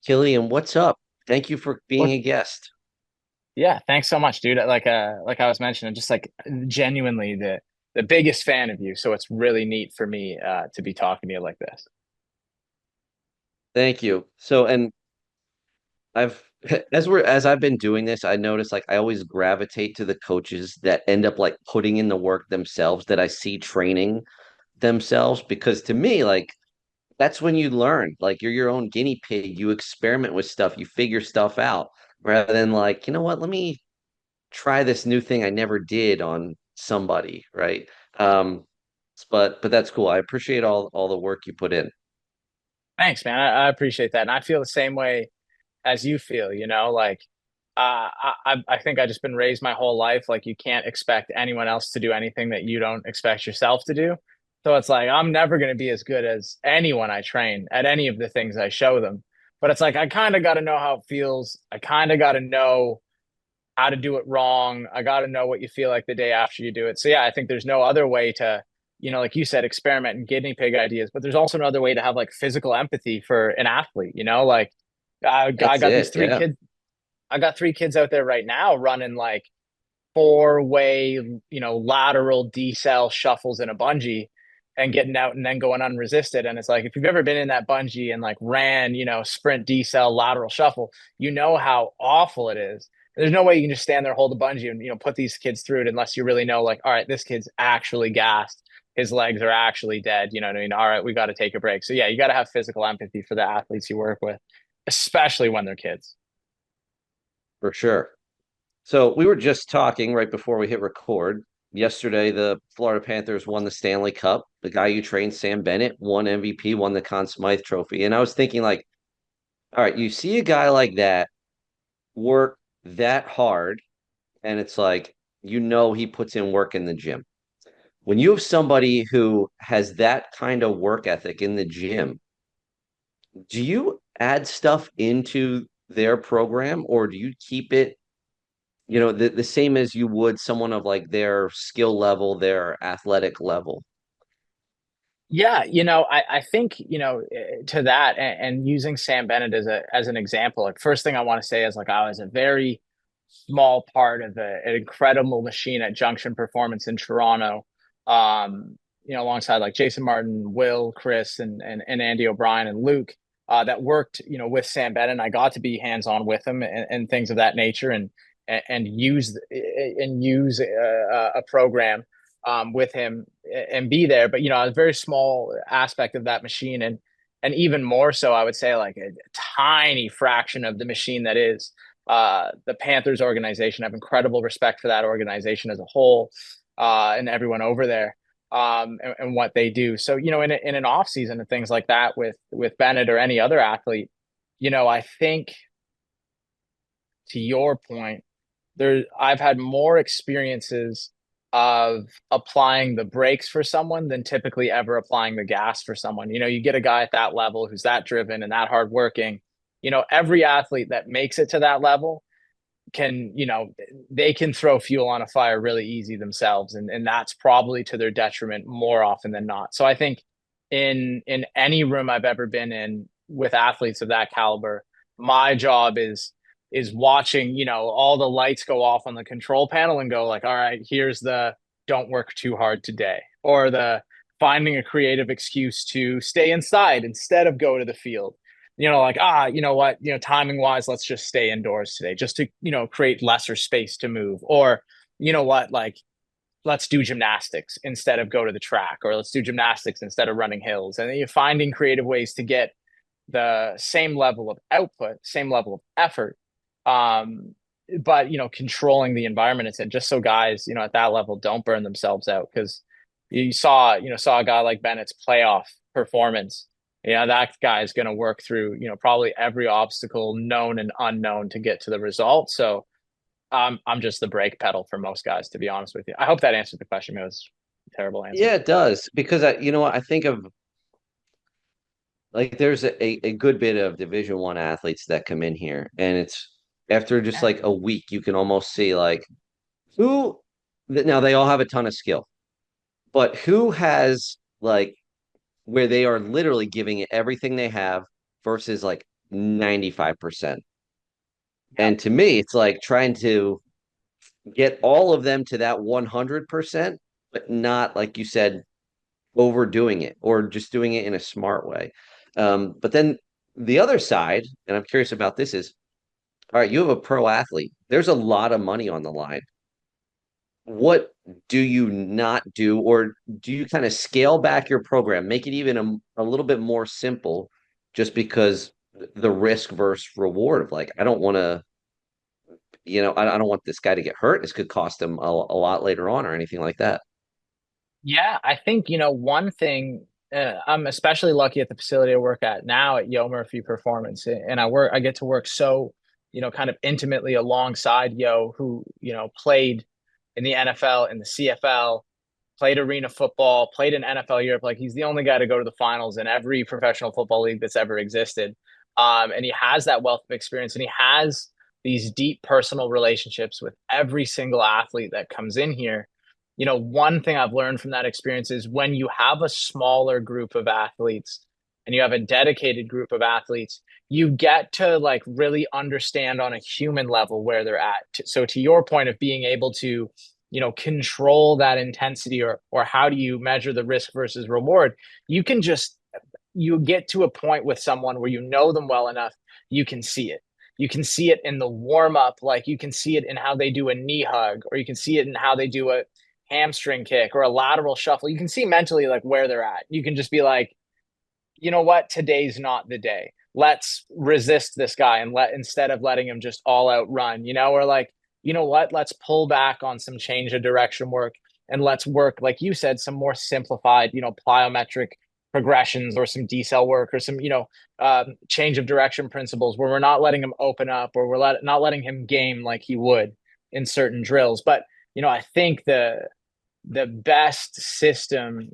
Killian, what's up? Thank you for being Well, a guest. yeah, thanks so much, dude. Like I was mentioning, just like genuinely the biggest fan of you. So it's really neat for me to be talking to you like this. Thank you. And I've as I've been doing this, I notice like I always gravitate to the coaches that end up like putting in the work themselves that I see training themselves because to me, like that's when you learn. Like you're your own guinea pig. You experiment with stuff, you figure stuff out rather than like, you know what, let me try this new thing I never did on somebody, right? Um, but that's cool. I appreciate all the work you put in. Thanks, man. I appreciate that, and I feel the same way as you feel. I think I just been raised my whole life like you can't expect anyone else to do anything that you don't expect yourself to do. So it's like I'm never going to be as good as anyone I train at any of the things I show them. But it's like I kind of got to know how it feels. I kind of got to know how to do it wrong. I got to know what you feel like the day after you do it. So yeah, I think there's no other way to, like you said, experiment and guinea pig ideas, but there's also another way to have like physical empathy for an athlete, like I That's got these it. three Yeah. kids. I got three kids out there right now running like four-way, lateral decel shuffles in a bungee and getting out and then going unresisted. And it's like, if you've ever been in that bungee and like ran, sprint decel lateral shuffle, you know how awful it is. There's no way you can just stand there, hold the bungee and, put these kids through it unless you really know, like, all right, this kid's actually gassed. His legs are actually dead. You know what I mean? All right, we got to take a break. So yeah, you got to have physical empathy for the athletes you work with, especially when they're kids. For sure. So we were just talking right before we hit record. Yesterday, the Florida Panthers won the Stanley Cup. The guy you trained, Sam Bennett, won MVP, won the Conn Smythe Trophy. And I was thinking, like, all right, you see a guy like that work that hard, and it's like, he puts in work in the gym. When you have somebody who has that kind of work ethic in the gym, do you add stuff into their program or do you keep it the same as you would someone of like their skill level, their athletic level? Yeah, I think, to that and using Sam Bennett as an example, like first thing I want to say is like I was a very small part of an incredible machine at Junction Performance in Toronto. Alongside like Jason Martin, Will, Chris, and Andy O'Brien and Luke, that worked, with Sam Bennett. And I got to be hands-on with him and things of that nature and use a program with him and be there. But a very small aspect of that machine, and even more so, I would say like a tiny fraction of the machine that is the Panthers organization. I have incredible respect for that organization as a whole, and everyone over there. And what they do. So, in an off season and things like that with Bennett or any other athlete, I think to your point, I've had more experiences of applying the brakes for someone than typically ever applying the gas for someone. You get a guy at that level who's that driven and that hardworking. Every athlete that makes it to that level can, they can throw fuel on a fire really easy themselves. And that's probably to their detriment more often than not. So I think in any room I've ever been in with athletes of that caliber, my job is watching, all the lights go off on the control panel and go like, all right, here's the don't work too hard today, or the finding a creative excuse to stay inside instead of go to the field. Like, you know what, timing wise, let's just stay indoors today just to, create lesser space to move. Or, what, like, let's do gymnastics instead of go to the track, or let's do gymnastics instead of running hills. And then you're finding creative ways to get the same level of output, same level of effort, um, but controlling the environment it's in, just so guys, at that level don't burn themselves out. Because you saw a guy like Bennett's playoff performance. That guy's going to work through, probably every obstacle known and unknown to get to the result. So I'm just the brake pedal for most guys, to be honest with you. I hope that answered the question. It was a terrible answer. Yeah, it does because you know what I think of like there's a good bit of Division 1 athletes that come in here and it's after just Yeah. like a week you can almost see like who now they all have a ton of skill, but who has like where they are literally giving it everything they have versus like 95%. Yeah. And to me, it's like trying to get all of them to that 100%, but not, like you said, overdoing it or just doing it in a smart way. But then the other side, and I'm curious about this, is all right, you have a pro athlete. There's a lot of money on the line. What do you not do, or do you kind of scale back your program, make it even a little bit more simple, just because the risk versus reward of like, I don't want to, I don't want this guy to get hurt. This could cost him a lot later on or anything like that. Yeah, I think, one thing, I'm especially lucky at the facility I work at now at Yo Murphy Performance. And I get to work so, kind of intimately alongside Yo, who, played in the NFL, in the CFL, played arena football, played in NFL Europe. Like he's the only guy to go to the finals in every professional football league that's ever existed. And he has that wealth of experience, and he has these deep personal relationships with every single athlete that comes in here. One thing I've learned from that experience is when you have a smaller group of athletes and you have a dedicated group of athletes, you get to like really understand on a human level where they're at. So to your point of being able to, control that intensity, or how do you measure the risk versus reward, you can just, you get to a point with someone where you know them well enough, you can see it. You can see it in the warm up, like you can see it in how they do a knee hug, or you can see it in how they do a hamstring kick or a lateral shuffle. You can see mentally like where they're at. You can just be like, you know what, today's not the day. Let's resist this guy and instead of letting him just all out run, or like, you know what, let's pull back on some change of direction work, and let's work, like you said, some more simplified, plyometric progressions, or some decel work, or some, change of direction principles where we're not letting him open up, or not letting him game like he would in certain drills. But, I think the best system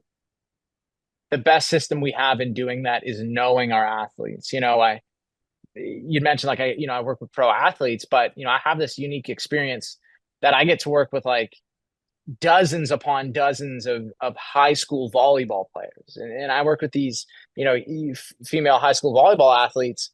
the best system we have in doing that is knowing our athletes. You mentioned like I work with pro athletes, but I have this unique experience that I get to work with like dozens upon dozens of high school volleyball players. And I work with these, female high school volleyball athletes.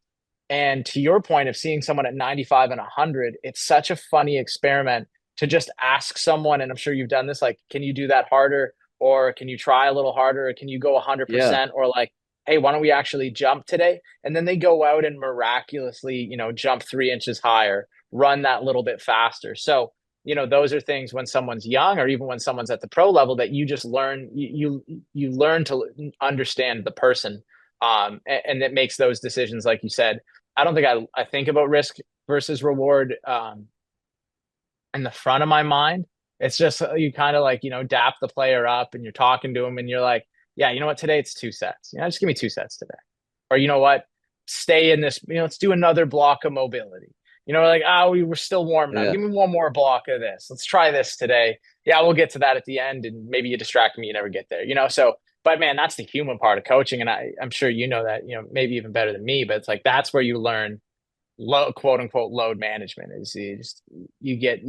And to your point of seeing someone at 95 and 100, it's such a funny experiment to just ask someone, and I'm sure you've done this, like, can you do that harder? Or can you try a little harder? Or can you go Yeah. 100%? Or like, hey, why don't we actually jump today? And then they go out and miraculously, jump 3 inches higher, run that little bit faster. So, those are things when someone's young, or even when someone's at the pro level, that you just learn, you learn to understand the person. And it makes those decisions, like you said. I don't think I think about risk versus reward in the front of my mind. It's just you kind of like, dap the player up and you're talking to him and you're like, yeah, you know what, today it's 2 sets. Just give me 2 sets today. Or you know what, stay in this, let's do another block of mobility. Like, oh, we were still warming up. Yeah. Give me one more block of this. Let's try this today. Yeah, we'll get to that at the end, and maybe you distract me, you never get there. So, but man, that's the human part of coaching. And I'm sure you know that, maybe even better than me, but it's like that's where you learn low, quote unquote, load management. Is you get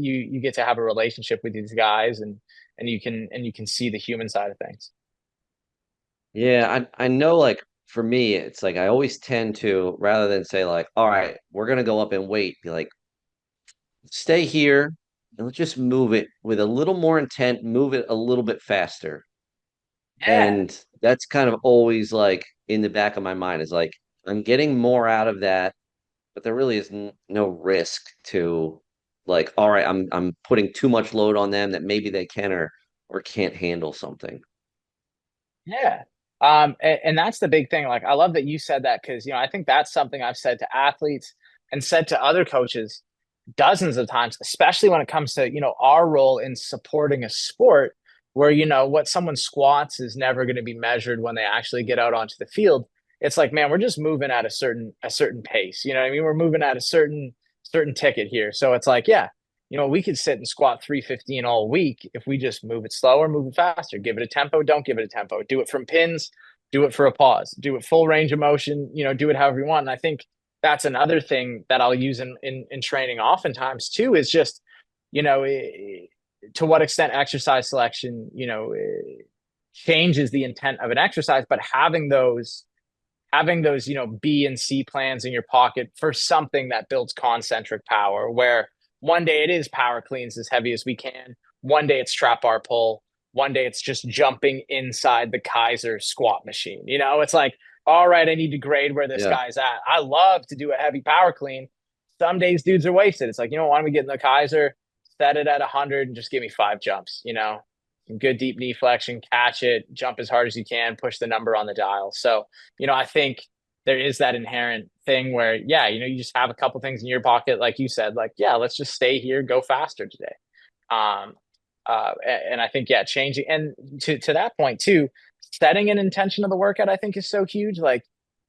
to have a relationship with these guys, and you can see the human side of things. Yeah, I know, like for me, it's like I always tend to, rather than say like, all right, we're gonna go up and wait, be like, stay here and let's just move it with a little more intent, move it a little bit faster. Yeah. And that's kind of always like in the back of my mind is like, I'm getting more out of that, but there really is no risk to like, all right, I'm putting too much load on them that maybe they can or can't handle something. Yeah. And that's the big thing. Like, I love that you said that, because, I think that's something I've said to athletes and said to other coaches dozens of times, especially when it comes to, our role in supporting a sport where, what someone squats is never going to be measured when they actually get out onto the field. It's like, man, we're just moving at a certain pace. You know what I mean? We're moving at a certain ticket here. So it's like, yeah, we could sit and squat 315 all week if we just move it slower, move it faster, give it a tempo, don't give it a tempo, do it from pins, do it for a pause, do it full range of motion, do it however you want. And I think that's another thing that I'll use in training oftentimes too, is just, to what extent exercise selection, changes the intent of an exercise, but having those having those, B and C plans in your pocket for something that builds concentric power, where one day it is power cleans as heavy as we can, one day it's trap bar pull, one day it's just jumping inside the Kaiser squat machine. It's like, all right, I need to grade where this Yeah. guy's at. I love to do a heavy power clean. Some days dudes are wasted. It's like, why don't we get in the Kaiser, set it at 100 and just give me 5 jumps, some good deep knee flexion, catch it, jump as hard as you can, push the number on the dial. So, I think there is that inherent thing where, yeah, you just have a couple things in your pocket, like you said, like, yeah, let's just stay here, go faster today. Um, and I think, yeah, changing, and to that point too, setting an intention of the workout, I think is so huge. Like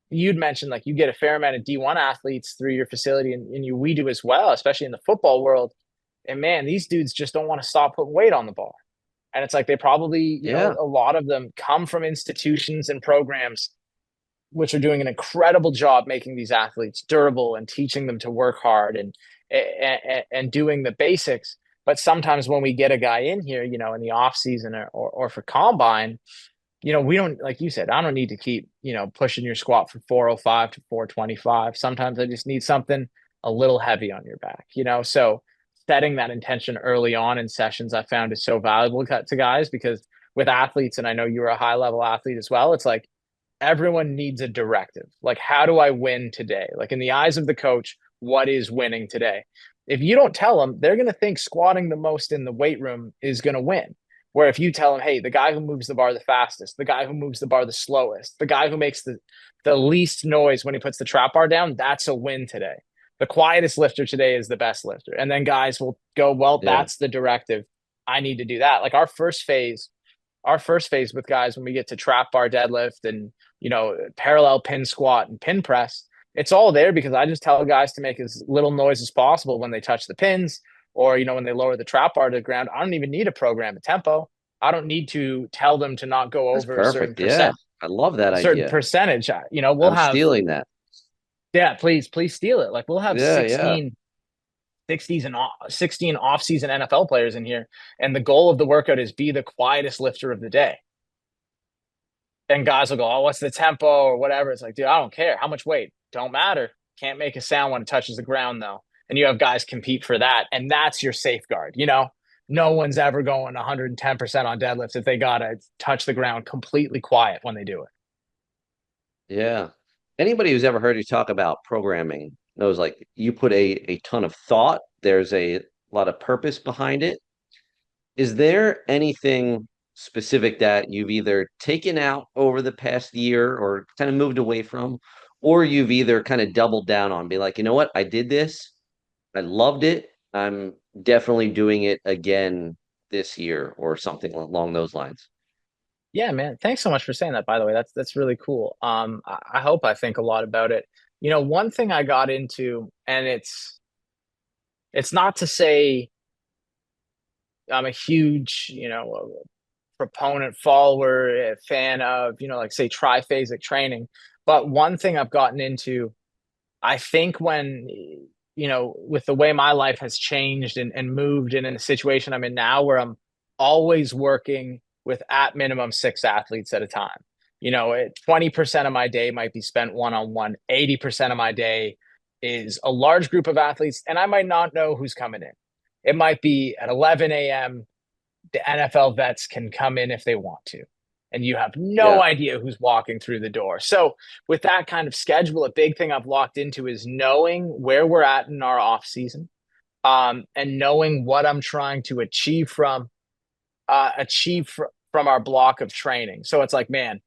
you'd mentioned, like you get a fair amount of D1 athletes through your facility, and we do as well, especially in the football world. And man, these dudes just don't want to stop putting weight on the bar. And it's like they probably, Yeah. a lot of them come from institutions and programs which are doing an incredible job making these athletes durable and teaching them to work hard and doing the basics. But sometimes when we get a guy in here, in the off season or for combine, we don't, like you said, I don't need to keep, pushing your squat from 405 to 425. Sometimes I just need something a little heavy on your back, so setting that intention early on in sessions I found is so valuable to guys, because with athletes, and I know you were a high level athlete as well, it's like everyone needs a directive. Like, how do I win today? Like in the eyes of the coach, what is winning today? If you don't tell them, they're going to think squatting the most in the weight room is going to win. Where if you tell them, hey, the guy who moves the bar the fastest, the guy who moves the bar the slowest, the guy who makes the least noise when he puts the trap bar down, that's a win today. The quietest lifter today is the best lifter. And then guys will go, well, Yeah. that's the directive. I need to do that. Like our first phase with guys, when we get to trap bar deadlift and, parallel pin squat and pin press, it's all there because I just tell guys to make as little noise as possible when they touch the pins, or, when they lower the trap bar to the ground. I don't even need to program a tempo. I don't need to tell them to not go That's over a certain perfect. Yeah. I love that certain idea. percentage. We'll I'm have, stealing that. yeah, please steal it. Like we'll have Yeah. Yeah. 16 off-season NFL players in here, and the goal of the workout is be the quietest lifter of the day. And guys will go, oh, what's the tempo or whatever? It's like, dude, I don't care. How much weight? Don't matter. Can't make a sound when it touches the ground, though. And you have guys compete for that. And that's your safeguard. No one's ever going 110% on deadlifts if they got to touch the ground completely quiet when they do it. Yeah. Anybody who's ever heard you talk about programming knows like you put a ton of thought, there's a lot of purpose behind it. Is there anything specific that you've either taken out over the past year or kind of moved away from, or you've either kind of doubled down on, be like, you know what, I did this, I loved it, I'm definitely doing it again this year, or something along those lines? Yeah, man. Thanks so much for saying that, by the way. That's really cool. I hope I think a lot about it. One thing I got into, and it's not to say I'm a huge, proponent, follower, fan of, like say triphasic training. But one thing I've gotten into, I think when, with the way my life has changed and moved, and in the situation I'm in now where I'm always working with at minimum 6 athletes at a time. 20% of my day might be spent one-on-one. 80% of my day is a large group of athletes, and I might not know who's coming in. It might be at 11 a.m. The NFL vets can come in if they want to, and you have no Yeah. idea who's walking through the door. So with that kind of schedule, a big thing I've locked into is knowing where we're at in our off season, and knowing what I'm trying to achieve from our block of training. So it's like, man,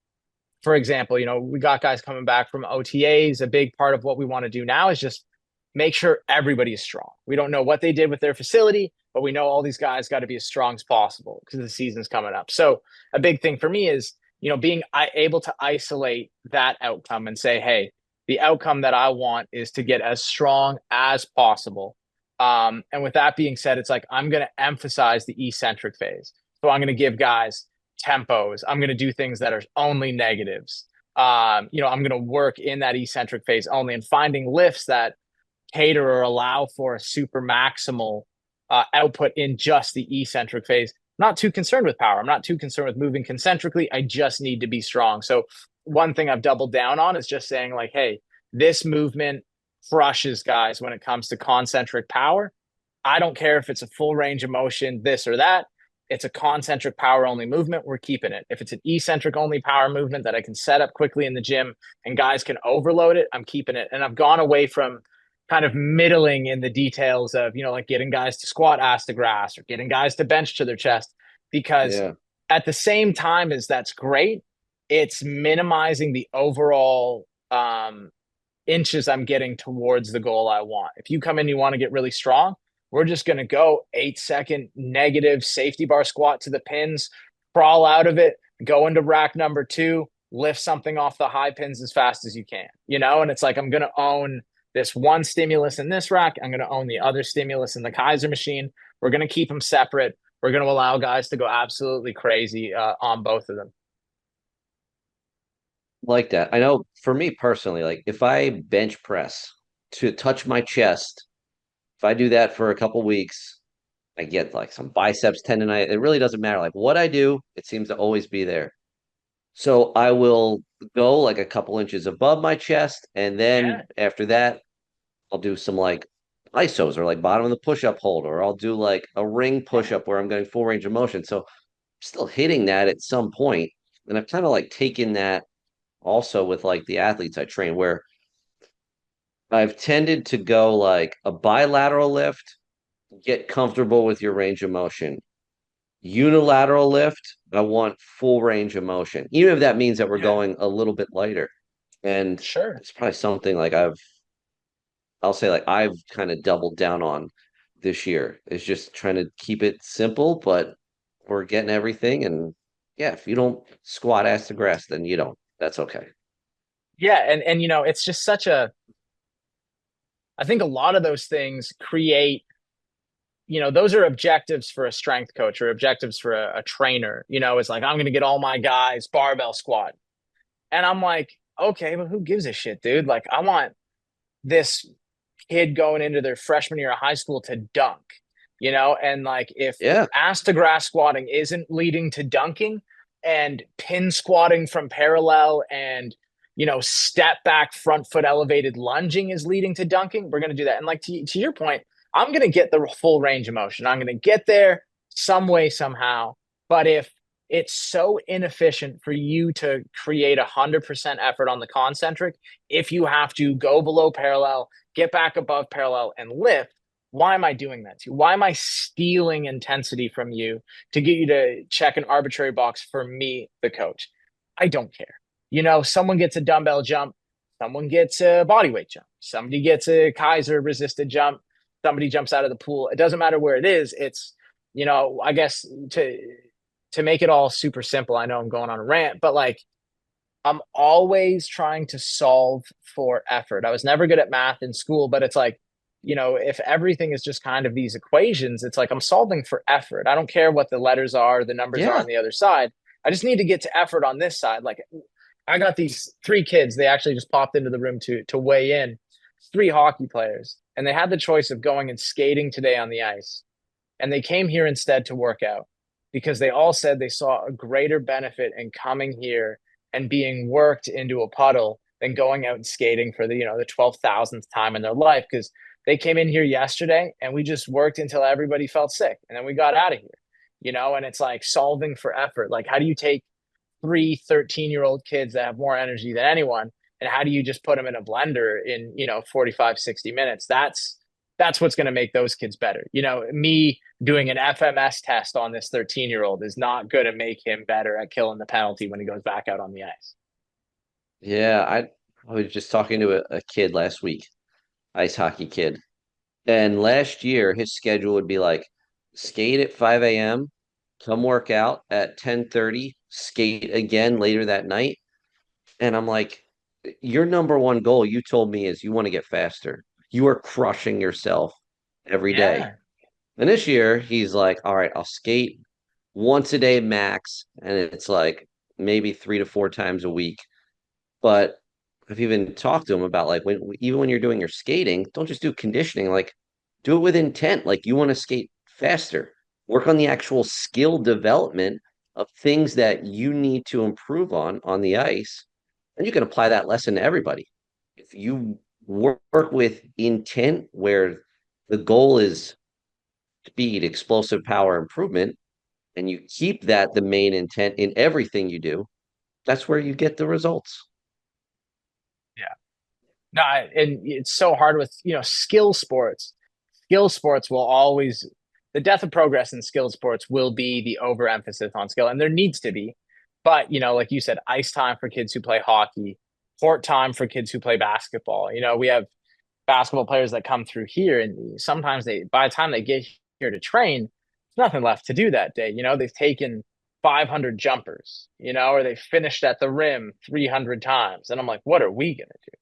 for example, we got guys coming back from OTAs. A big part of what we want to do now is just make sure everybody is strong. We don't know what they did with their facility, but we know all these guys got to be as strong as possible because the season's coming up. So a big thing for me is, being able to isolate that outcome and say, hey, the outcome that I want is to get as strong as possible. And with that being said, it's like, I'm going to emphasize the eccentric phase. So I'm going to give guys tempos. I'm going to do things that are only negatives. I'm going to work in that eccentric phase only, and finding lifts that cater or allow for a super maximal output in just the eccentric phase. I'm not too concerned with power. I'm not too concerned with moving concentrically. I just need to be strong. So one thing I've doubled down on is just saying like, hey, this movement crushes guys when it comes to concentric power. I don't care if it's a full range of motion, this or that. It's a concentric power only movement. We're keeping it. If it's an eccentric only power movement that I can set up quickly in the gym and guys can overload it, I'm keeping it. And I've gone away from kind of middling in the details of, like getting guys to squat ass to grass or getting guys to bench to their chest, because Yeah. at the same time as that's great, it's minimizing the overall inches I'm getting towards the goal I want. If you come in, you want to get really strong, we're just going to go 8-second negative safety bar squat to the pins, crawl out of it, go into rack number 2, lift something off the high pins as fast as you can, and it's like, I'm going to own this one stimulus in this rack. I'm going to own the other stimulus in the Kaiser machine. We're going to keep them separate. We're going to allow guys to go absolutely crazy on both of them. Like that. I know for me personally, like if I bench press to touch my chest, if I do that for a couple weeks, I get like some biceps tendonitis. It really doesn't matter. Like what I do, it seems to always be there. So I will go like a couple inches above my chest, and Yeah. then after that, I'll do some like isos or like bottom of the push-up hold, or I'll do like a ring Yeah. push-up where I'm getting full range of motion. So I'm still hitting that at some point. And I've kind of like taken that also with like the athletes I train, where I've tended to go like a bilateral lift, get comfortable with your range of motion. Unilateral lift, I want full range of motion, even if that means that we're Yeah. going a little bit lighter. And Sure. it's probably something like I'll say like I've kind of doubled down on this year is just trying to keep it simple, but we're getting everything. And yeah, if you don't squat ass to grass, then you don't. That's okay. Yeah. And it's just such a, I think a lot of those things create, those are objectives for a strength coach or objectives for a trainer. It's like, I'm going to get all my guys barbell squat. And I'm like, okay, but who gives a shit, dude? Like, I want this kid going into their freshman year of high school to dunk, and like if Yeah. ass to grass squatting isn't leading to dunking, and pin squatting from parallel and step back front foot elevated lunging is leading to dunking, we're going to do that. And like to your point, I'm going to get the full range of motion. I'm going to get there some way somehow. But if it's so inefficient for you to create 100% effort on the concentric, if you have to go below parallel, get back above parallel and lift, why am I doing that to you? Why am I stealing intensity from you to get you to check an arbitrary box for me, the coach? I don't care. Someone gets a dumbbell jump, someone gets a bodyweight jump, somebody gets a Kaiser resisted jump, somebody jumps out of the pool. It doesn't matter where it is. It's, I guess to make it all super simple, I know I'm going on a rant, but like I'm always trying to solve for effort. I was never good at math in school, but it's like, if everything is just kind of these equations, it's like I'm solving for effort. I don't care what the letters are, the numbers are Yeah. on the other side. I just need to get to effort on this side. Like I got these 3 kids, they actually just popped into the room to weigh in, 3 hockey players, and they had the choice of going and skating today on the ice. And they came here instead to work out because they all said they saw a greater benefit in coming here and being worked into a puddle than going out and skating for the 12,000th time in their life, because they came in here yesterday and we just worked until everybody felt sick and then we got out of here, and it's like solving for effort. Like, how do you take 3 13-year-old kids that have more energy than anyone, and how do you just put them in a blender in 45 60 minutes? That's what's going to make those kids better. Me doing an FMS test on this 13-year-old is not going to make him better at killing the penalty when he goes back out on the ice. Yeah. I was just talking to a kid last week, ice hockey kid. And last year, his schedule would be like skate at 5 a.m., come work out at 10:30, skate again later that night. And I'm like, your number one goal, you told me, is you want to get faster. You are crushing yourself every day. Yeah. And this year, he's like, all right, I'll skate once a day max. And it's like maybe 3 to 4 times a week. But I've even talked to him about like even when you're doing your skating, don't just do conditioning, like do it with intent. Like you want to skate faster, work on the actual skill development of things that you need to improve on the ice. And you can apply that lesson to everybody. If you work with intent where the goal is speed, explosive power improvement, and you keep that the main intent in everything you do, that's where you get the results. Yeah. No, and it's so hard with, skill sports. Skill sports will always, the death of progress in skill sports will be the overemphasis on skill, and there needs to be. But, like you said, ice time for kids who play hockey, court time for kids who play basketball. We have basketball players that come through here, and sometimes by the time they get here to train, there's nothing left to do that day. They've taken 500 jumpers, or they finished at the rim 300 times. And I'm like, what are we going to do?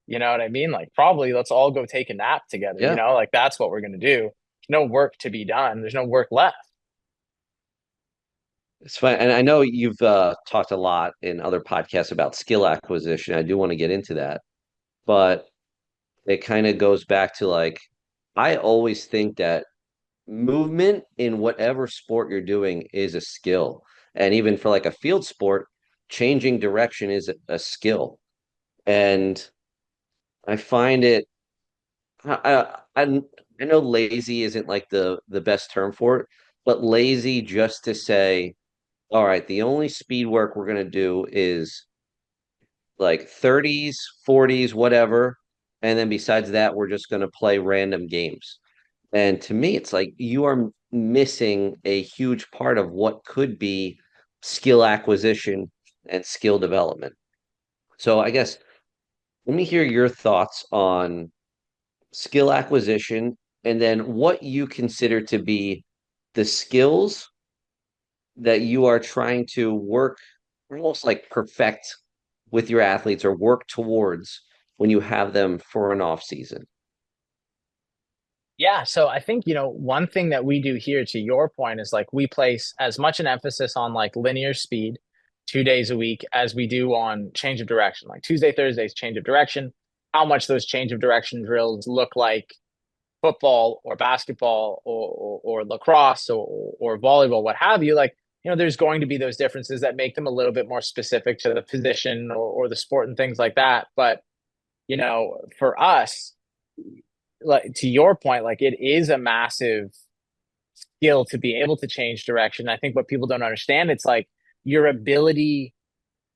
You know what I mean? Like, probably let's all go take a nap together, Yeah, like that's what we're going to do. There's no work to be done. There's no work left. it's fine. And I know you've talked a lot in other podcasts about skill acquisition. I do want to get into that, but it kind of goes back to like, I always think that movement in whatever sport you're doing is a skill. And even for like a field sport, changing direction is a skill. And I find it, I know lazy isn't like the best term for it, but lazy just to say, all right, the only speed work we're going to do is like 30s, 40s, whatever. And then besides that, we're just going to play random games. And to me, it's like you are missing a huge part of what could be skill acquisition and skill development. So I guess let me hear your thoughts on skill acquisition and then what you consider to be the skills that you are trying to work almost like perfect with your athletes or work towards when you have them for an off season. Yeah. So I think, one thing that we do here, to your point, is like we place as much an emphasis on like linear speed 2 days a week as we do on change of direction, like Tuesday, Thursdays, change of direction, how much those change of direction drills look like football or basketball or lacrosse or volleyball, what have you. Like, there's going to be those differences that make them a little bit more specific to the position or the sport and things like that. But, for us, like to your point, like it is a massive skill to be able to change direction. I think what people don't understand, it's like your ability,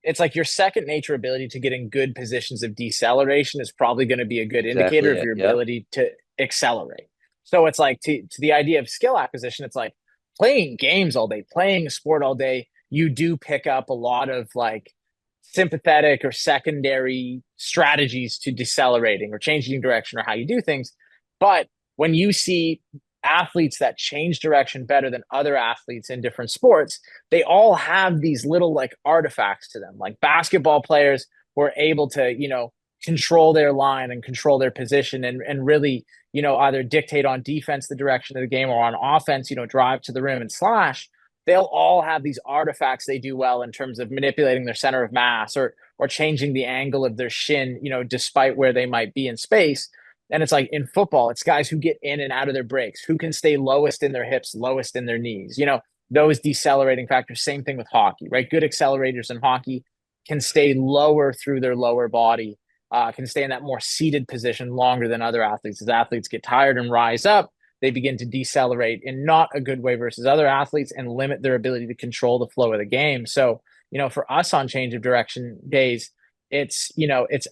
it's like your second nature ability to get in good positions of deceleration is probably going to be a good Exactly indicator of it. your Yep. ability to accelerate. So it's like to the idea of skill acquisition, it's like playing games all day, playing a sport all day. You do pick up a lot of like sympathetic or secondary strategies to decelerating or changing direction or how you do things. But when you see athletes that change direction better than other athletes in different sports, they all have these little like artifacts to them. Like basketball players were able to, control their line and control their position and really, either dictate on defense the direction of the game or on offense, drive to the rim and slash. They'll all have these artifacts they do well in terms of manipulating their center of mass or changing the angle of their shin, despite where they might be in space. And it's like in football, it's guys who get in and out of their breaks, who can stay lowest in their hips, lowest in their knees, those decelerating factors. Same thing with hockey, right? Good accelerators in hockey can stay lower through their lower body, can stay in that more seated position longer than other athletes. As athletes get tired and rise up, they begin to decelerate in not a good way versus other athletes and limit their ability to control the flow of the game. So, for us on change of direction days, it's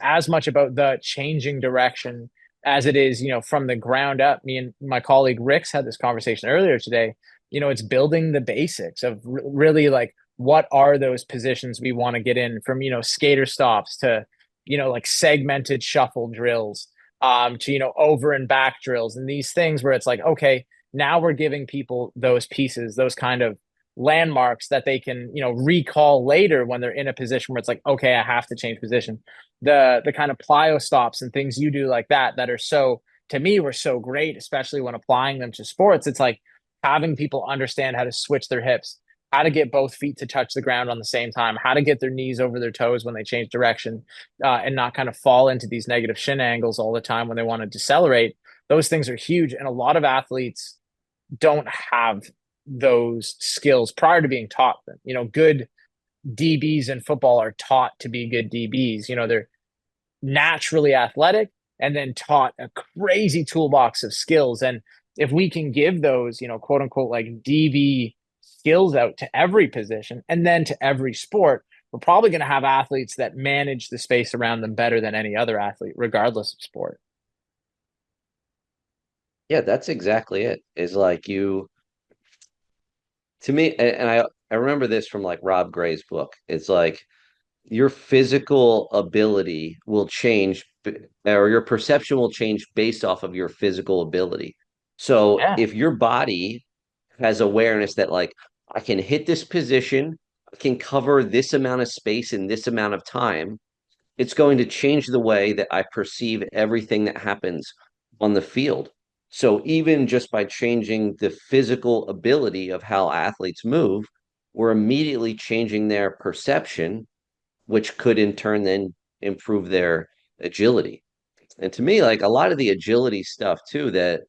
as much about the changing direction as it is, from the ground up. Me and my colleague Rick's had this conversation earlier today. It's building the basics of really like what are those positions we want to get in from, skater stops to, like segmented shuffle drills, to, over and back drills and these things where it's like, okay, now we're giving people those pieces, those kind of landmarks that they can, recall later when they're in a position where it's like, okay, I have to change position. The kind of plyo stops and things you do like that are so, to me, were so great, especially when applying them to sports. It's like having people understand how to switch their hips, how to get both feet to touch the ground on the same time, how to get their knees over their toes when they change direction, and not kind of fall into these negative shin angles all the time when they want to decelerate. Those things are huge. And a lot of athletes don't have those skills prior to being taught them. Good DBs in football are taught to be good DBs. They're naturally athletic and then taught a crazy toolbox of skills. And if we can give those, quote unquote, like DB skills out to every position and then to every sport, we're probably going to have athletes that manage the space around them better than any other athlete, regardless of sport. Yeah, that's exactly it. Is like you to me, and I remember this from like Rob Gray's book. It's like your physical ability will change, or your perception will change based off of your physical ability. So Yeah. if your body has awareness that like I can hit this position, I can cover this amount of space in this amount of time, it's going to change the way that I perceive everything that happens on the field. So even just by changing the physical ability of how athletes move, we're immediately changing their perception, which could in turn then improve their agility. And to me, like a lot of the agility stuff too that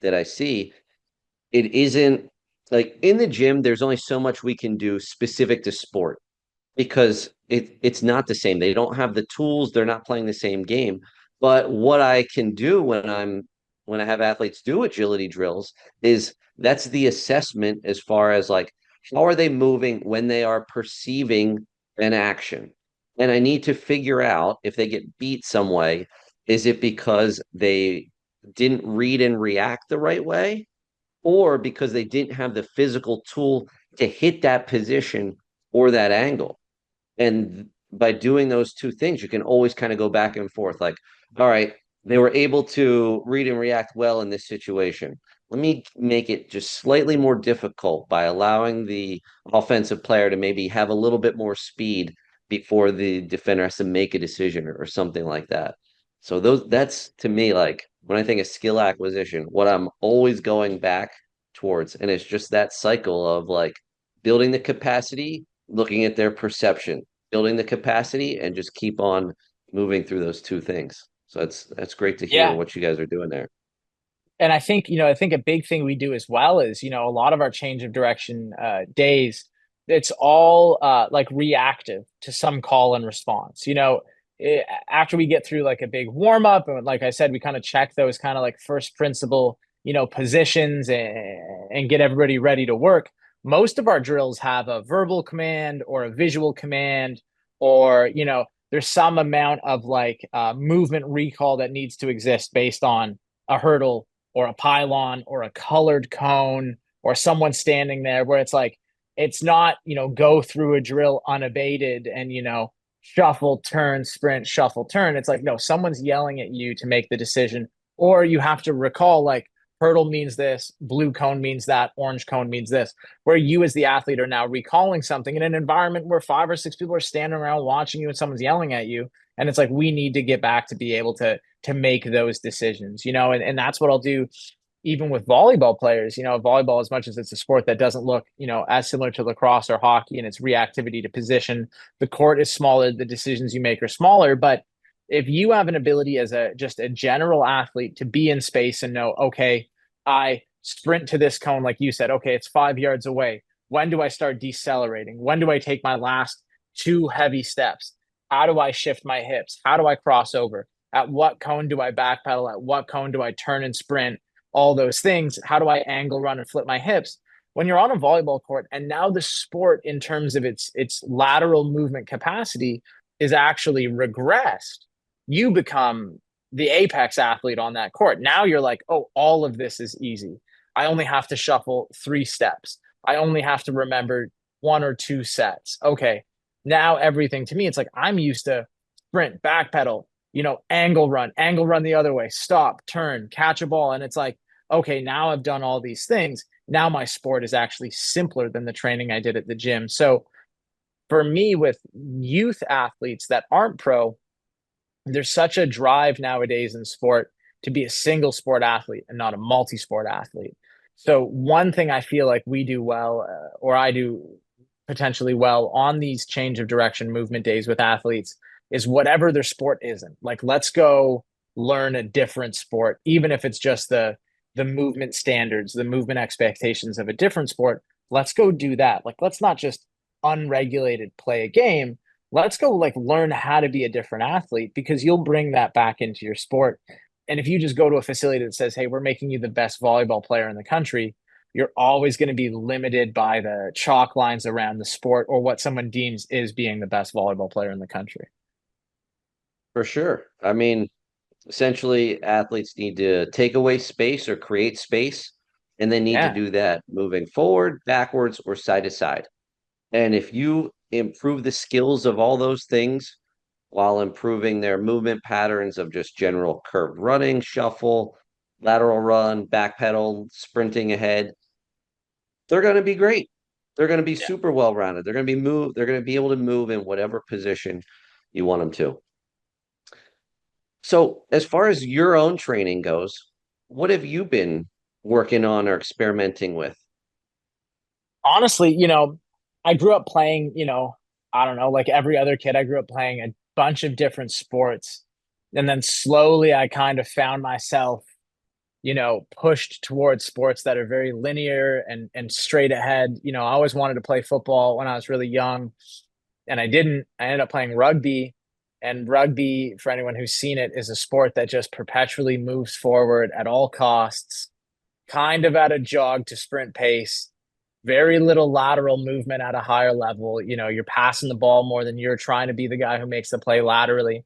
I see, it isn't like in the gym, there's only so much we can do specific to sport because it's not the same. They don't have the tools, they're not playing the same game. But what I can do when I have athletes do agility drills is that's the assessment as far as like how are they moving when they are perceiving an action. And I need to figure out if they get beat some way, is it because they didn't read and react the right way? Or because they didn't have the physical tool to hit that position or that angle. And by doing those two things, you can always kind of go back and forth. Like, all right, they were able to read and react well in this situation. Let me make it just slightly more difficult by allowing the offensive player to maybe have a little bit more speed before the defender has to make a decision or something like that. So that's to me like when I think of skill acquisition, what I'm always going back towards. And it's just that cycle of like building the capacity, looking at their perception, building the capacity, and just keep on moving through those two things. So that's great to hear Yeah. what you guys are doing there. And I think a big thing we do as well is, a lot of our change of direction days, it's all like reactive to some call and response. After we get through like a big warm up, and like I said, we kind of check those kind of like first principle, positions and get everybody ready to work. Most of our drills have a verbal command or a visual command, or, there's some amount of like movement recall that needs to exist based on a hurdle or a pylon or a colored cone or someone standing there, where it's like it's not, go through a drill unabated and, shuffle, turn, sprint, shuffle, turn. It's like, no, someone's yelling at you to make the decision, or you have to recall like hurdle means this, blue cone means that, orange cone means this, where you as the athlete are now recalling something in an environment where 5 or 6 people are standing around watching you and someone's yelling at you. And it's like we need to get back to be able to make those decisions, and that's what I'll do even with volleyball players. Volleyball, as much as it's a sport that doesn't look, as similar to lacrosse or hockey in its reactivity to position, the court is smaller, the decisions you make are smaller. But if you have an ability as just a general athlete to be in space and know, okay, I sprint to this cone, like you said, okay, it's 5 yards away. When do I start decelerating? When do I take my last two heavy steps? How do I shift my hips? How do I cross over? At what cone do I backpedal? At what cone do I turn and sprint? All those things. How do I angle run and flip my hips? When you're on a volleyball court, and now the sport in terms of its lateral movement capacity is actually regressed, you become the apex athlete on that court. Now you're like, oh, all of this is easy. I only have to shuffle 3 steps. I only have to remember 1 or 2 sets. Okay. Now everything to me, it's like I'm used to sprint, backpedal, angle run the other way, stop, turn, catch a ball. And it's like, okay, now I've done all these things. Now my sport is actually simpler than the training I did at the gym. So for me, with youth athletes that aren't pro, there's such a drive nowadays in sport to be a single sport athlete and not a multi sport athlete. So, one thing I feel like we do well, or I do potentially well on these change of direction movement days with athletes, is whatever their sport isn't. Like, let's go learn a different sport, even if it's just the movement standards, the movement expectations of a different sport. Let's go do that. Like, let's not just unregulated play a game. Let's go like learn how to be a different athlete because you'll bring that back into your sport. And if you just go to a facility that says, hey, we're making you the best volleyball player in the country, you're always going to be limited by the chalk lines around the sport or what someone deems is being the best volleyball player in the country. For sure. I mean, essentially, athletes need to take away space or create space, and they need to Yeah. do that moving forward, backwards, or side to side. And if you improve the skills of all those things while improving their movement patterns of just general curved running, shuffle, lateral run, back pedal, sprinting ahead, they're going to be great. They're going to be Yeah. super well rounded. They're going to be able to move in whatever position you want them to. So, as far as your own training goes, what have you been working on or experimenting with? Honestly, I grew up playing, I don't know, like every other kid, I grew up playing a bunch of different sports. And then slowly I kind of found myself, pushed towards sports that are very linear and straight ahead. I always wanted to play football when I was really young, and I didn't. I ended up playing rugby. And rugby, for anyone who's seen it, is a sport that just perpetually moves forward at all costs, kind of at a jog to sprint pace, very little lateral movement at a higher level. You're passing the ball more than you're trying to be the guy who makes the play laterally.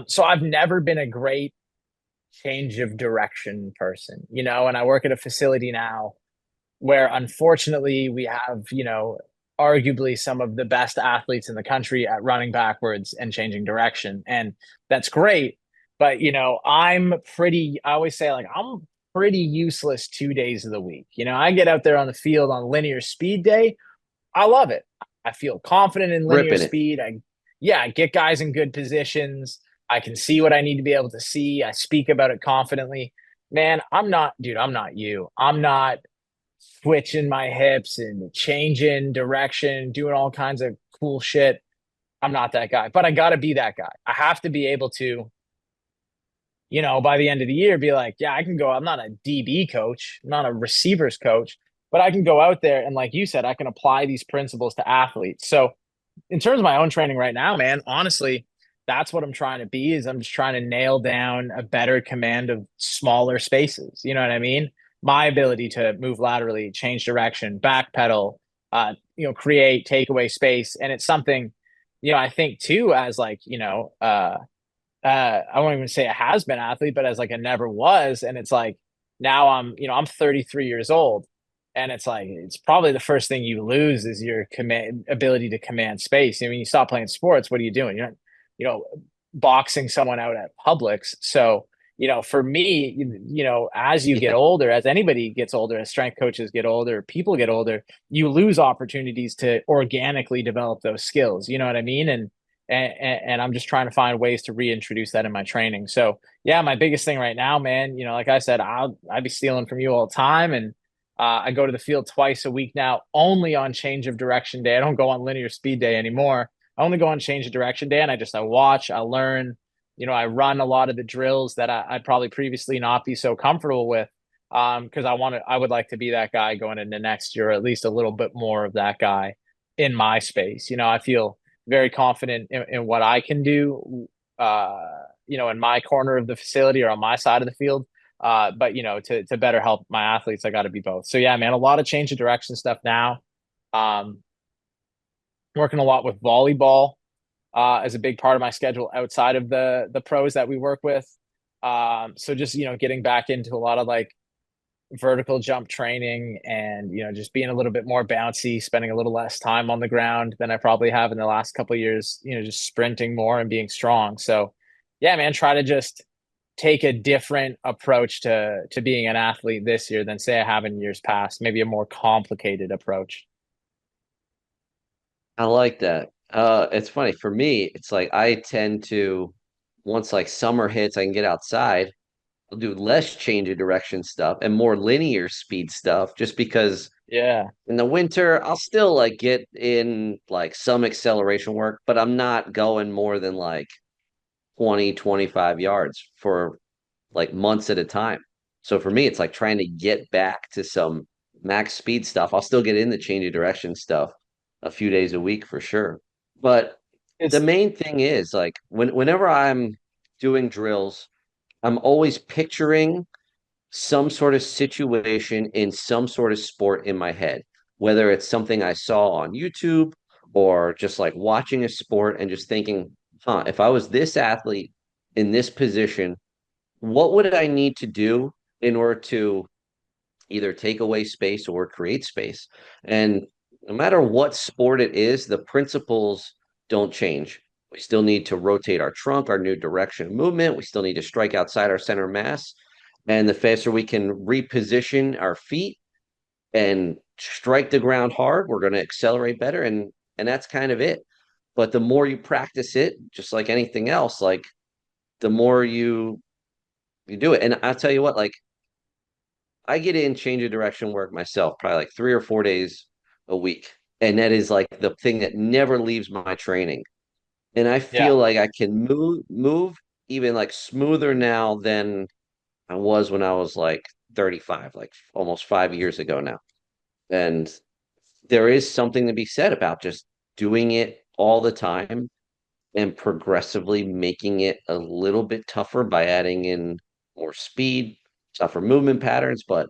So I've never been a great change of direction person, and I work at a facility now where unfortunately we have, arguably some of the best athletes in the country at running backwards and changing direction. And that's great. But, I always say, like, I'm pretty useless 2 days of the week. I get out there on the field on linear speed day. I love it. I feel confident in linear Ripping it. speed. I get guys in good positions. I can see what I need to be able to see. I speak about it confidently. Man, I'm not you. I'm not switching my hips and changing direction, doing all kinds of cool shit. I'm not that guy, but I got to be that guy. I have to be able to, by the end of the year, be like, yeah, I can go. I'm not a DB coach, I'm not a receivers coach, but I can go out there and, like you said, I can apply these principles to athletes. So, in terms of my own training right now, man, honestly, that's what I'm trying to be. Is I'm just trying to nail down a better command of smaller spaces. You know what I mean? My ability to move laterally, change direction, backpedal, create, take away space, and it's something, I think too, as like, I won't even say a has been athlete, but as like a never was. And it's like now I'm 33 years old. And it's like it's probably the first thing you lose is your command ability to command space. I mean, you stop playing sports, what are you doing? You're not, you know, boxing someone out at Publix. So, for me, as you get Yeah. older, as anybody gets older, as strength coaches get older, people get older, you lose opportunities to organically develop those skills. You know what I mean? And I'm just trying to find ways to reintroduce that in my training. So yeah, my biggest thing right now, man, like I said, I'd be stealing from you all the time, and I go to the field twice a week now, only on change of direction day. I don't go on linear speed day anymore. I only go on change of direction day, and I watch, I learn. I run a lot of the drills that I'd probably previously not be so comfortable with, because I would like to be that guy going into next year, or at least a little bit more of that guy in my space. I feel very confident in what I can do, in my corner of the facility or on my side of the field. But to better help my athletes, I got to be both. So yeah, man, a lot of change of direction stuff now. Um, Working a lot with volleyball as a big part of my schedule outside of the pros that we work with. So just getting back into a lot of like vertical jump training and just being a little bit more bouncy, spending a little less time on the ground than I probably have in the last couple of years, just sprinting more and being strong. So yeah, man, try to just take a different approach to being an athlete this year than say I have in years past, maybe a more complicated approach. I like that. It's funny for me. It's like I tend to once like summer hits, I can get outside. I'll do less change of direction stuff and more linear speed stuff, just because Yeah. in the winter I'll still like get in like some acceleration work, but I'm not going more than like 20, 25 yards for like months at a time. So for me, it's like trying to get back to some max speed stuff. I'll still get in the change of direction stuff, a few days a week for sure. But the It's main thing is like whenever I'm doing drills, I'm always picturing some sort of situation in some sort of sport in my head, whether it's something I saw on YouTube or just like watching a sport and just thinking, huh, if I was this athlete in this position, what would I need to do in order to either take away space or create space? And no matter what sport it is, the principles don't change. We still need to rotate our trunk, our new direction of movement. We still need to strike outside our center mass. And the faster we can reposition our feet and strike the ground hard, we're going to accelerate better. And that's kind of it. But the more you practice it, just like anything else, like the more you do it. And I'll tell you what, like I get in change of direction work myself, probably like 3 or 4 days a week. And that is like the thing that never leaves my training. And I yeah. feel like I can move even like smoother now than I was when I was like 35, like almost 5 years ago now. And there is something to be said about just doing it all the time and progressively making it a little bit tougher by adding in more speed, tougher movement patterns, but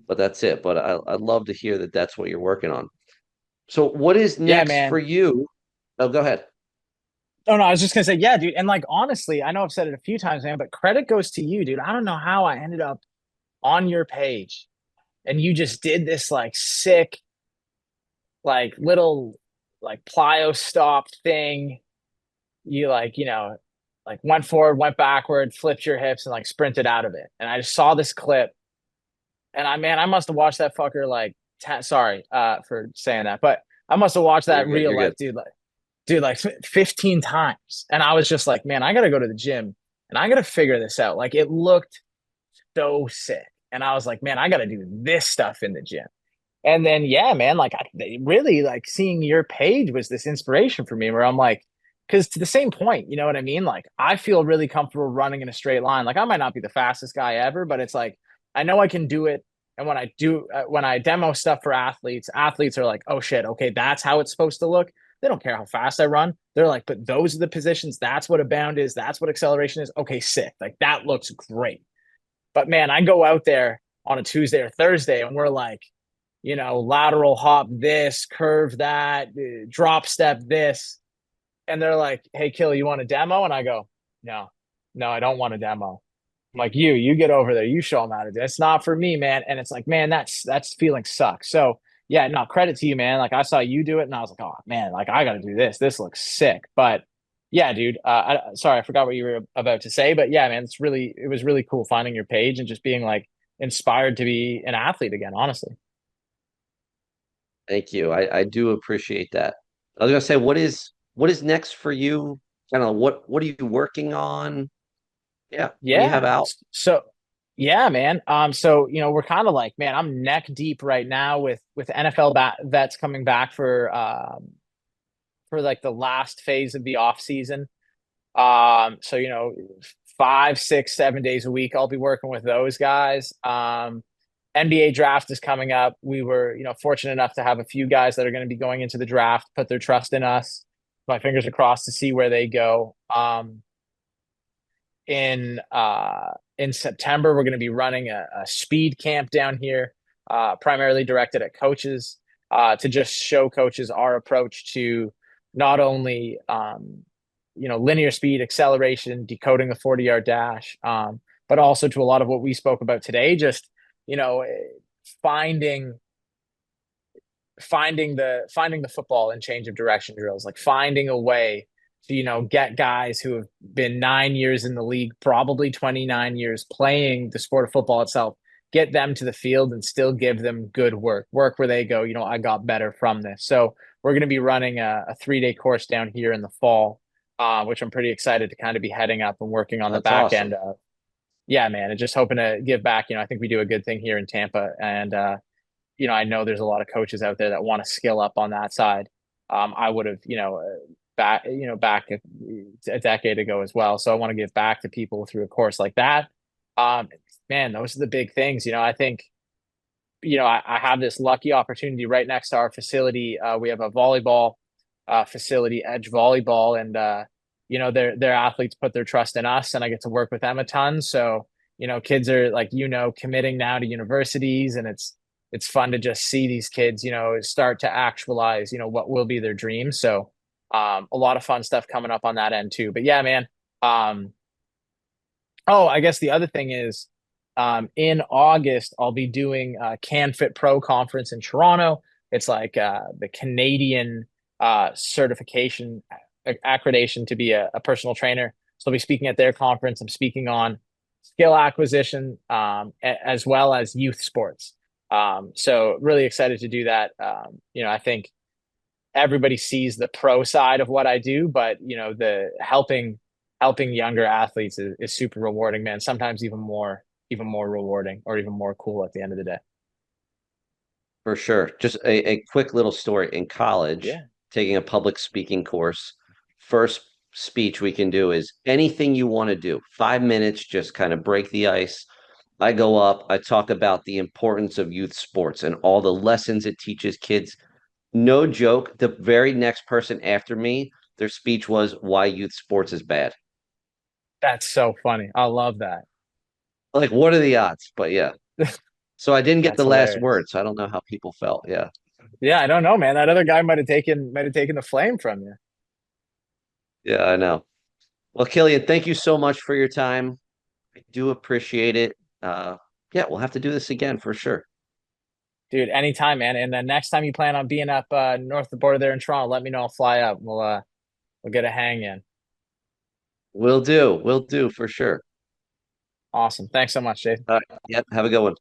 that's it. But I'd love to hear that that's what you're working on. So what is Yeah, next for man. you? Oh, go ahead. Oh no, I was just gonna say, yeah, dude. And like honestly, I know I've said it a few times, man, but credit goes to you, dude. I don't know how I ended up on your page and you just did this like sick, like little like plyo stop thing. You like, like went forward, went backward, flipped your hips and like sprinted out of it. And I just saw this clip and I must have watched that fucker like 10, sorry for saying that, but I must have watched that You're good. reel You're good. like dude, like 15 times. And I was just like, man, I got to go to the gym and I got to figure this out. Like it looked so sick. And I was like, man, I got to do this stuff in the gym. And then, yeah, man, like really like seeing your page was this inspiration for me where I'm like, because to the same point, you know what I mean? Like I feel really comfortable running in a straight line. Like I might not be the fastest guy ever, but it's like, I know I can do it. And when I demo stuff for athletes, athletes are like, oh shit, okay, that's how it's supposed to look. They don't care how fast I run. They're like, but those are the positions. That's what a bound is. That's what acceleration is. Okay, sick. Like that looks great. But man, I go out there on a Tuesday or Thursday and we're like, lateral hop this, curve that, drop step this. And they're like, hey, Kill, you want a demo? And I go, no, no, I don't want a demo. I'm like, you get over there. You show them how to do it. It's not for me, man. And it's like, man, that's feeling sucks. So yeah, no, credit to you, man. Like I saw you do it and I was like, oh man, like I got to do this. This looks sick. But yeah, dude, sorry, I forgot what you were about to say, but yeah, man, it was really cool finding your page and just being like inspired to be an athlete again, honestly. Thank you. I do appreciate that. I was gonna say, what is next for you? Kind of what are you working on? Yeah. What do you have Yeah. out? So yeah, man. So we're kind of like, man, I'm neck deep right now with NFL vets coming back for like the last phase of the off season. So 5, 6, 7 days a week, I'll be working with those guys. NBA draft is coming up. We were, fortunate enough to have a few guys that are going to be going into the draft, put their trust in us. My fingers are crossed to see where they go. In September, we're going to be running a speed camp down here, primarily directed at coaches, to just show coaches our approach to not only linear speed, acceleration, decoding the 40-yard dash, but also to a lot of what we spoke about today, just finding finding the football and change of direction drills, like finding a way to get guys who have been 9 years in the league, probably 29 years playing the sport of football itself, get them to the field and still give them good work where they go, I got better from this. So we're going to be running a 3-day course down here in the fall, which I'm pretty excited to kind of be heading up and working on the That's back awesome. end of. Yeah, man, and just hoping to give back. I think we do a good thing here in Tampa, and I know there's a lot of coaches out there that want to skill up on that side. I would have, back a decade ago as well. So I want to give back to people through a course like that. Um, Man, those are the big things. I think I have this lucky opportunity right next to our facility. We have a volleyball facility, Edge Volleyball, and their athletes put their trust in us, and I get to work with them a ton. So kids are like committing now to universities, and it's fun to just see these kids start to actualize what will be their dreams. So a lot of fun stuff coming up on that end too. But yeah, man. Um, Oh, I guess the other thing is in August, I'll be doing a CanFit Pro conference in Toronto. It's like the Canadian certification accreditation to be a personal trainer. So I'll be speaking at their conference. I'm speaking on skill acquisition as well as youth sports. So really excited to do that. I think everybody sees the pro side of what I do, but the helping younger athletes is super rewarding, man. Sometimes even more rewarding or even more cool at the end of the day. For sure. Just a quick little story. In college, Yeah. taking a public speaking course, first speech we can do is anything you want to do. 5 minutes, just kind of break the ice. I go up, I talk about the importance of youth sports and all the lessons it teaches kids. No joke, the very next person after me, their speech was why youth sports is bad. That's so funny. I love that. Like, what are the odds? But yeah. So I didn't get That's the last hilarious. word, so I don't know how people felt. Yeah. Yeah, I don't know, man. That other guy might have taken the flame from you. Yeah, I know. Well, Killian, thank you so much for your time. I do appreciate it. Uh, yeah, we'll have to do this again for sure. Dude, anytime, man. And then next time you plan on being up north of the border there in Toronto, let me know. I'll fly up. We'll get a hang in. We'll do. We'll do for sure. Awesome. Thanks so much, Jason. All right. Yep. Have a good one.